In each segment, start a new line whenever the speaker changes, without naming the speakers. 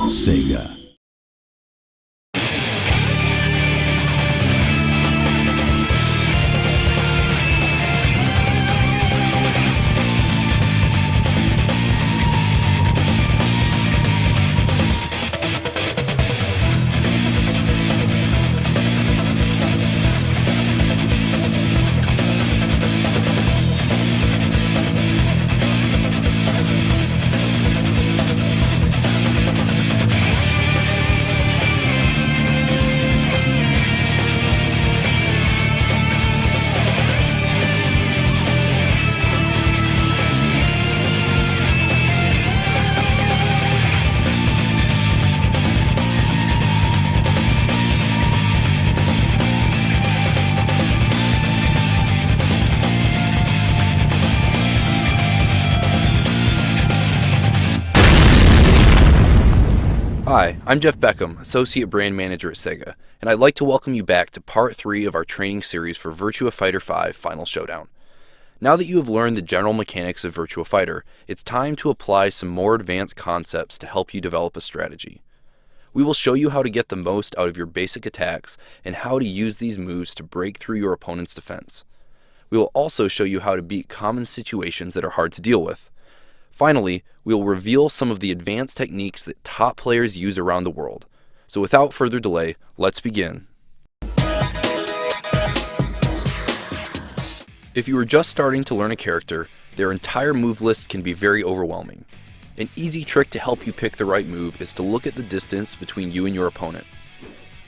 Sega.
Hi, I'm Jeff Beckham, Associate Brand Manager at Sega, and I'd like to welcome you back to Part 3 of our training series for Virtua Fighter 5 Final Showdown. Now that you have learned the general mechanics of Virtua Fighter, it's time to apply some more advanced concepts to help you develop a strategy. We will show you how to get the most out of your basic attacks and how to use these moves to break through your opponent's defense. We will also show you how to beat common situations that are hard to deal with. Finally, we will reveal some of the advanced techniques that top players use around the world. So without further delay, let's begin. If you are just starting to learn a character, their entire move list can be very overwhelming. An easy trick to help you pick the right move is to look at the distance between you and your opponent.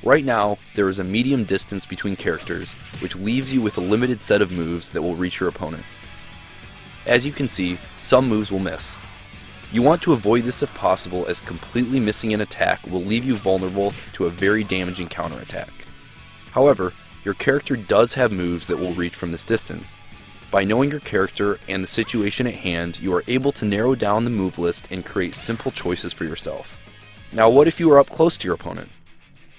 Right now, there is a medium distance between characters, which leaves you with a limited set of moves that will reach your opponent. As you can see, some moves will miss. You want to avoid this if possible, as completely missing an attack will leave you vulnerable to a very damaging counterattack. However, your character does have moves that will reach from this distance. By knowing your character and the situation at hand, you are able to narrow down the move list and create simple choices for yourself. Now, what if you are up close to your opponent?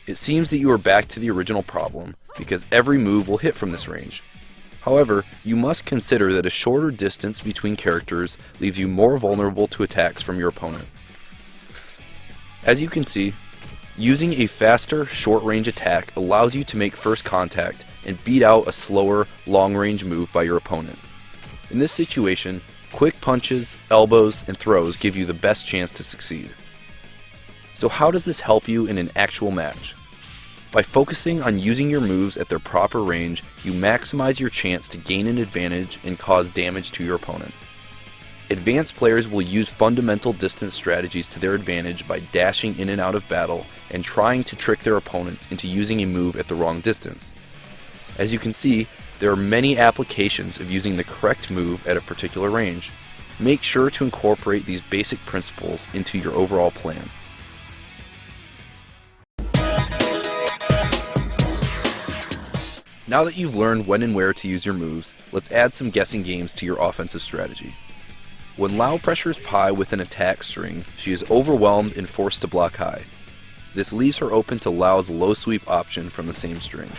It seems that you are back to the original problem, because every move will hit from this range. However, you must consider that a shorter distance between characters leaves you more vulnerable to attacks from your opponent. As you can see, using a faster, short-range attack allows you to make first contact and beat out a slower, long-range move by your opponent. In this situation, quick punches, elbows, and throws give you the best chance to succeed. So how does this help you in an actual match? By focusing on using your moves at their proper range, you maximize your chance to gain an advantage and cause damage to your opponent. Advanced players will use fundamental distance strategies to their advantage by dashing in and out of battle and trying to trick their opponents into using a move at the wrong distance. As you can see, there are many applications of using the correct move at a particular range. Make sure to incorporate these basic principles into your overall plan. Now that you've learned when and where to use your moves, let's add some guessing games to your offensive strategy. When Lao pressures Pi with an attack string, she is overwhelmed and forced to block high. This leaves her open to Lao's low sweep option from the same string.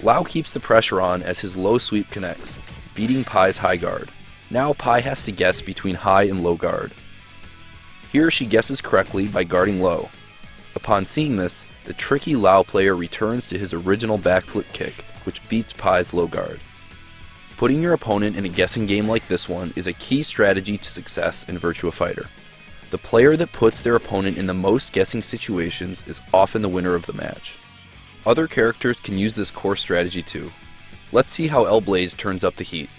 Lao keeps the pressure on as his low sweep connects, beating Pi's high guard. Now Pi has to guess between high and low guard. Here she guesses correctly by guarding low. Upon seeing this, the tricky Lao player returns to his original backflip kick, which beats Pi's low guard. Putting your opponent in a guessing game like this one is a key strategy to success in Virtua Fighter. The player that puts their opponent in the most guessing situations is often the winner of the match. Other characters can use this core strategy too. Let's see how L-Blaze turns up the heat.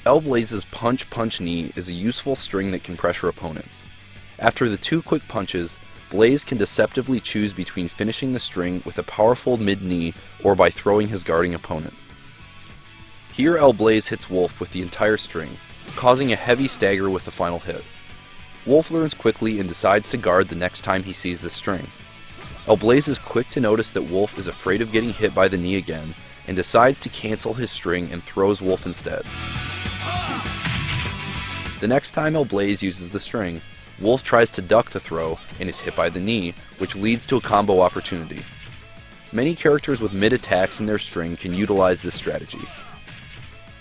L-Blaze's punch-punch-knee is a useful string that can pressure opponents. After the two quick punches, Blaze can deceptively choose between finishing the string with a powerful mid-knee or by throwing his guarding opponent. Here L-Blaze hits Wolf with the entire string, causing a heavy stagger with the final hit. Wolf learns quickly and decides to guard the next time he sees the string. L-Blaze is quick to notice that Wolf is afraid of getting hit by the knee again and decides to cancel his string and throws Wolf instead. The next time L-Blaze uses the string, Wolf tries to duck the throw and is hit by the knee, which leads to a combo opportunity. Many characters with mid attacks in their string can utilize this strategy.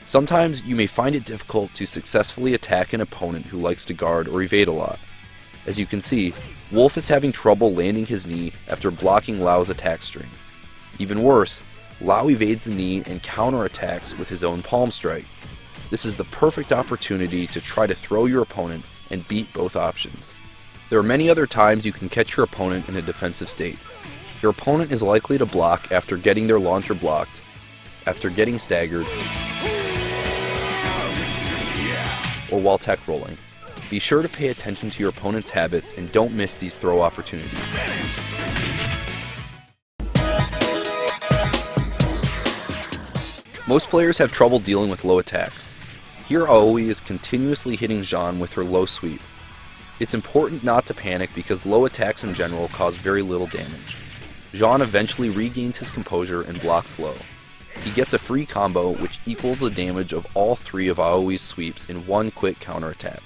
Sometimes you may find it difficult to successfully attack an opponent who likes to guard or evade a lot. As you can see, Wolf is having trouble landing his knee after blocking Lao's attack string. Even worse, Lao evades the knee and counterattacks with his own palm strike. This is the perfect opportunity to try to throw your opponent and beat both options. There are many other times you can catch your opponent in a defensive state. Your opponent is likely to block after getting their launcher blocked, after getting staggered, or while tech rolling. Be sure to pay attention to your opponent's habits and don't miss these throw opportunities. Most players have trouble dealing with low attacks. Here Aoi is continuously hitting Jean with her low sweep. It's important not to panic because low attacks in general cause very little damage. Jean eventually regains his composure and blocks low. He gets a free combo which equals the damage of all three of Aoi's sweeps in one quick counterattack.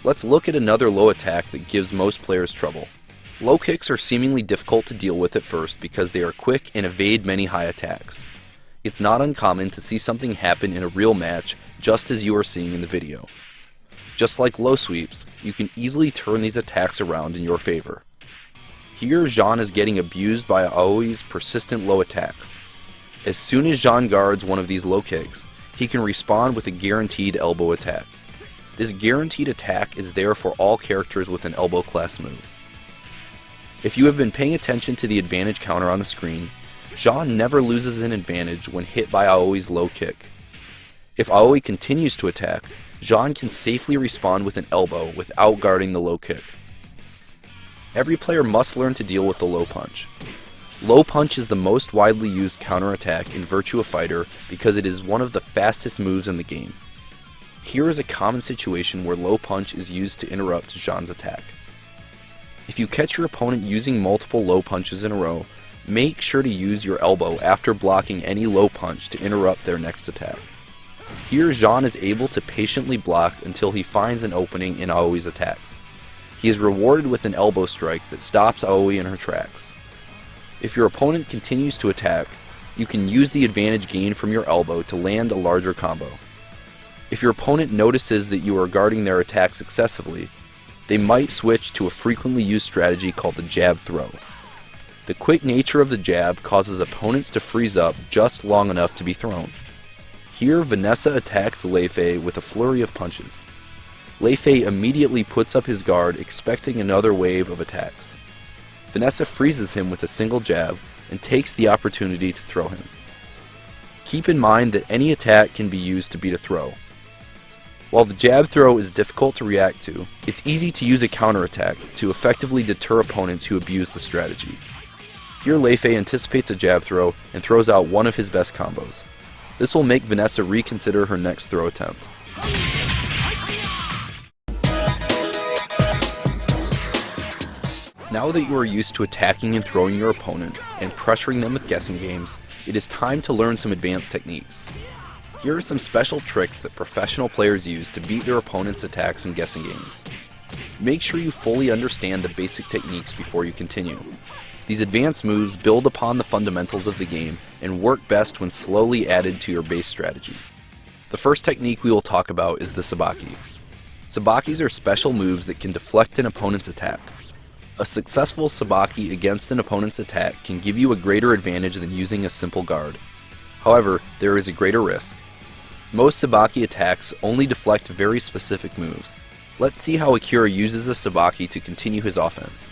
Let's look at another low attack that gives most players trouble. Low kicks are seemingly difficult to deal with at first because they are quick and evade many high attacks. It's not uncommon to see something happen in a real match just as you are seeing in the video. Just like low sweeps, you can easily turn these attacks around in your favor. Here Jean is getting abused by Aoi's persistent low attacks. As soon as Jean guards one of these low kicks, he can respond with a guaranteed elbow attack. This guaranteed attack is there for all characters with an elbow class move. If you have been paying attention to the advantage counter on the screen, Jean never loses an advantage when hit by Aoi's low kick. If Aoi continues to attack, Jean can safely respond with an elbow without guarding the low kick. Every player must learn to deal with the low punch. Low punch is the most widely used counterattack in Virtua Fighter because it is one of the fastest moves in the game. Here is a common situation where low punch is used to interrupt Jean's attack. If you catch your opponent using multiple low punches in a row, make sure to use your elbow after blocking any low punch to interrupt their next attack. Here Jean is able to patiently block until he finds an opening in Aoi's attacks. He is rewarded with an elbow strike that stops Aoi in her tracks. If your opponent continues to attack, you can use the advantage gained from your elbow to land a larger combo. If your opponent notices that you are guarding their attack successfully, they might switch to a frequently used strategy called the jab throw. The quick nature of the jab causes opponents to freeze up just long enough to be thrown. Here Vanessa attacks Lei Fei with a flurry of punches. Lei Fei immediately puts up his guard expecting another wave of attacks. Vanessa freezes him with a single jab and takes the opportunity to throw him. Keep in mind that any attack can be used to beat a throw. While the jab throw is difficult to react to, it's easy to use a counterattack to effectively deter opponents who abuse the strategy. Here Lei Fei anticipates a jab throw and throws out one of his best combos. This will make Vanessa reconsider her next throw attempt. Now that you are used to attacking and throwing your opponent and pressuring them with guessing games, it is time to learn some advanced techniques. Here are some special tricks that professional players use to beat their opponent's attacks in guessing games. Make sure you fully understand the basic techniques before you continue. These advanced moves build upon the fundamentals of the game and work best when slowly added to your base strategy. The first technique we will talk about is the sabaki. Sabakis are special moves that can deflect an opponent's attack. A successful sabaki against an opponent's attack can give you a greater advantage than using a simple guard. However, there is a greater risk. Most sabaki attacks only deflect very specific moves. Let's see how Akira uses a sabaki to continue his offense.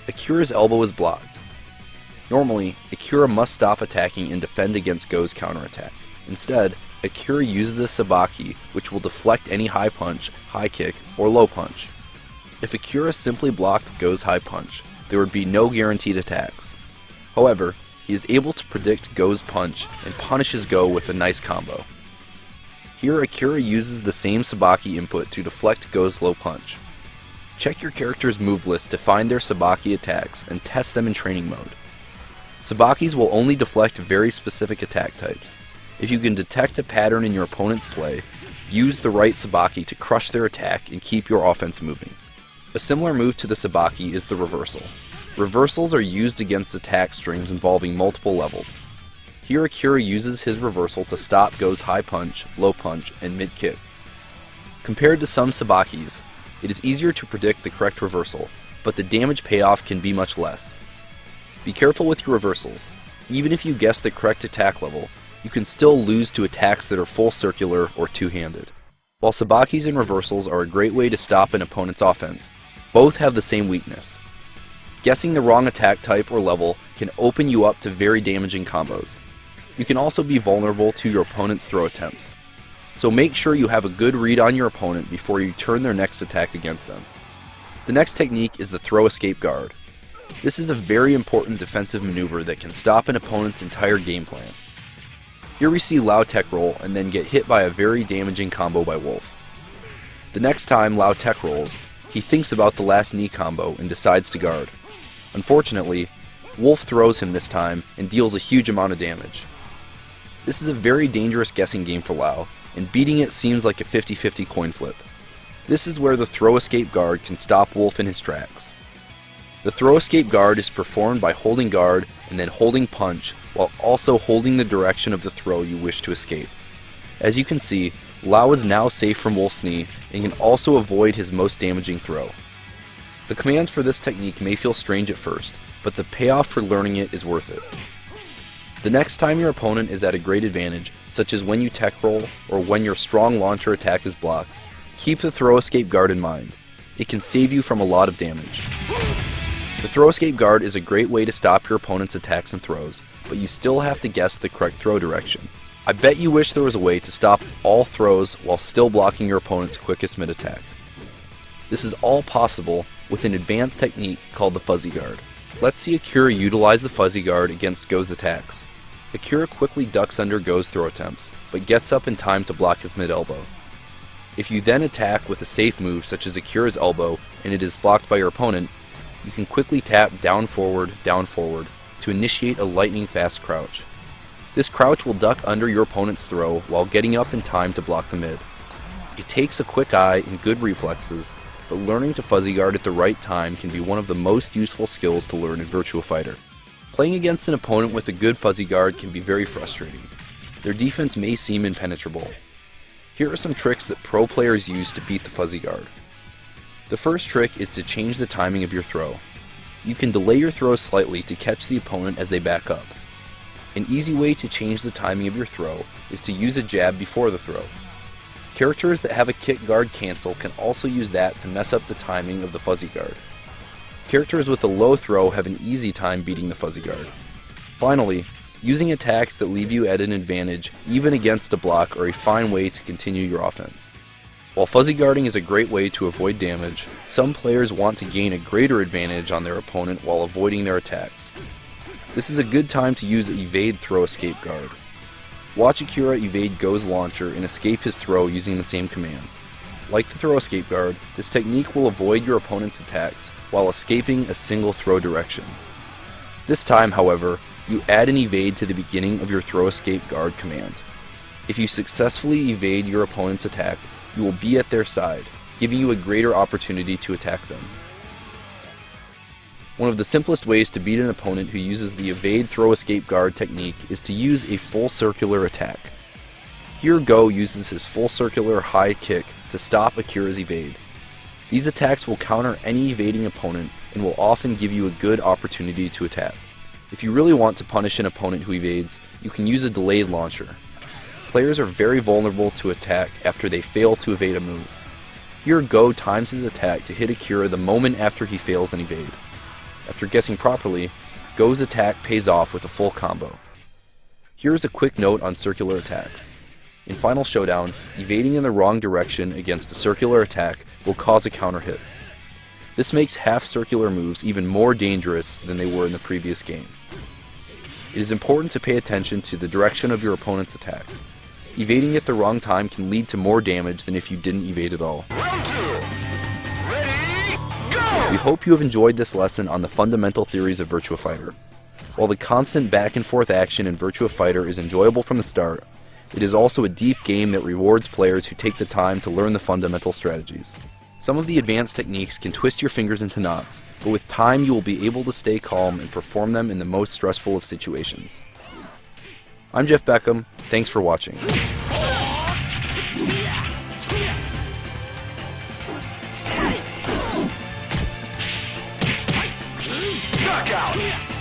Akira's elbow is blocked. Normally, Akira must stop attacking and defend against Go's counterattack. Instead, Akira uses a sabaki which will deflect any high punch, high kick, or low punch. If Akira simply blocked Go's high punch, there would be no guaranteed attacks. However, he is able to predict Go's punch and punishes Go with a nice combo. Here Akira uses the same sabaki input to deflect Go's low punch. Check your character's move list to find their sabaki attacks and test them in training mode. Sabakis will only deflect very specific attack types. If you can detect a pattern in your opponent's play, use the right sabaki to crush their attack and keep your offense moving. A similar move to the sabaki is the reversal. Reversals are used against attack strings involving multiple levels. Here Akira uses his reversal to stop Go's high punch, low punch, and mid kick. Compared to some sabakis, it is easier to predict the correct reversal, but the damage payoff can be much less. Be careful with your reversals. Even if you guess the correct attack level, you can still lose to attacks that are full circular or two-handed. While sabakis and reversals are a great way to stop an opponent's offense, both have the same weakness. Guessing the wrong attack type or level can open you up to very damaging combos. You can also be vulnerable to your opponent's throw attempts. So make sure you have a good read on your opponent before you turn their next attack against them. The next technique is the throw escape guard. This is a very important defensive maneuver that can stop an opponent's entire game plan. Here we see Lao tech roll and then get hit by a very damaging combo by Wolf. The next time Lao tech rolls, he thinks about the last knee combo and decides to guard. Unfortunately, Wolf throws him this time and deals a huge amount of damage. This is a very dangerous guessing game for Lao, and beating it seems like a 50-50 coin flip. This is where the throw escape guard can stop Wolf in his tracks. The throw escape guard is performed by holding guard and then holding punch while also holding the direction of the throw you wish to escape. As you can see, Lao is now safe from Wolf's knee and can also avoid his most damaging throw. The commands for this technique may feel strange at first, but the payoff for learning it is worth it. The next time your opponent is at a great advantage, such as when you tech roll or when your strong launcher attack is blocked, keep the throw escape guard in mind. It can save you from a lot of damage. The throw escape guard is a great way to stop your opponent's attacks and throws, but you still have to guess the correct throw direction. I bet you wish there was a way to stop all throws while still blocking your opponent's quickest mid-attack. This is all possible with an advanced technique called the fuzzy guard. Let's see Akira utilize the fuzzy guard against Go's attacks. Akira quickly ducks under Go's throw attempts, but gets up in time to block his mid-elbow. If you then attack with a safe move such as Akira's elbow and it is blocked by your opponent, you can quickly tap down forward to initiate a lightning fast crouch. This crouch will duck under your opponent's throw while getting up in time to block the mid. It takes a quick eye and good reflexes, but learning to fuzzy guard at the right time can be one of the most useful skills to learn in Virtua Fighter. Playing against an opponent with a good fuzzy guard can be very frustrating. Their defense may seem impenetrable. Here are some tricks that pro players use to beat the fuzzy guard. The first trick is to change the timing of your throw. You can delay your throw slightly to catch the opponent as they back up. An easy way to change the timing of your throw is to use a jab before the throw. Characters that have a kick guard cancel can also use that to mess up the timing of the fuzzy guard. Characters with a low throw have an easy time beating the fuzzy guard. Finally, using attacks that leave you at an advantage even against a block are a fine way to continue your offense. While fuzzy guarding is a great way to avoid damage, some players want to gain a greater advantage on their opponent while avoiding their attacks. This is a good time to use evade throw escape guard. Watch Akira evade Go's launcher and escape his throw using the same commands. Like the throw escape guard, this technique will avoid your opponent's attacks while escaping a single throw direction. This time, however, you add an evade to the beginning of your throw escape guard command. If you successfully evade your opponent's attack, you will be at their side, giving you a greater opportunity to attack them. One of the simplest ways to beat an opponent who uses the evade throw escape guard technique is to use a full circular attack. Here Go uses his full circular high kick to stop Akira's evade. These attacks will counter any evading opponent and will often give you a good opportunity to attack. If you really want to punish an opponent who evades, you can use a delayed launcher. Players are very vulnerable to attack after they fail to evade a move. Here Go times his attack to hit Akira the moment after he fails an evade. After guessing properly, Go's attack pays off with a full combo. Here's a quick note on circular attacks. In Final Showdown, evading in the wrong direction against a circular attack will cause a counter hit. This makes half-circular moves even more dangerous than they were in the previous game. It is important to pay attention to the direction of your opponent's attack. Evading at the wrong time can lead to more damage than if you didn't evade at all.
Round 2. Ready, go!
We hope you have enjoyed this lesson on the fundamental theories of Virtua Fighter. While the constant back and forth action in Virtua Fighter is enjoyable from the start, it is also a deep game that rewards players who take the time to learn the fundamental strategies. Some of the advanced techniques can twist your fingers into knots, but with time you will be able to stay calm and perform them in the most stressful of situations. I'm Jeff Beckham, thanks for watching.
Hey! Knockout!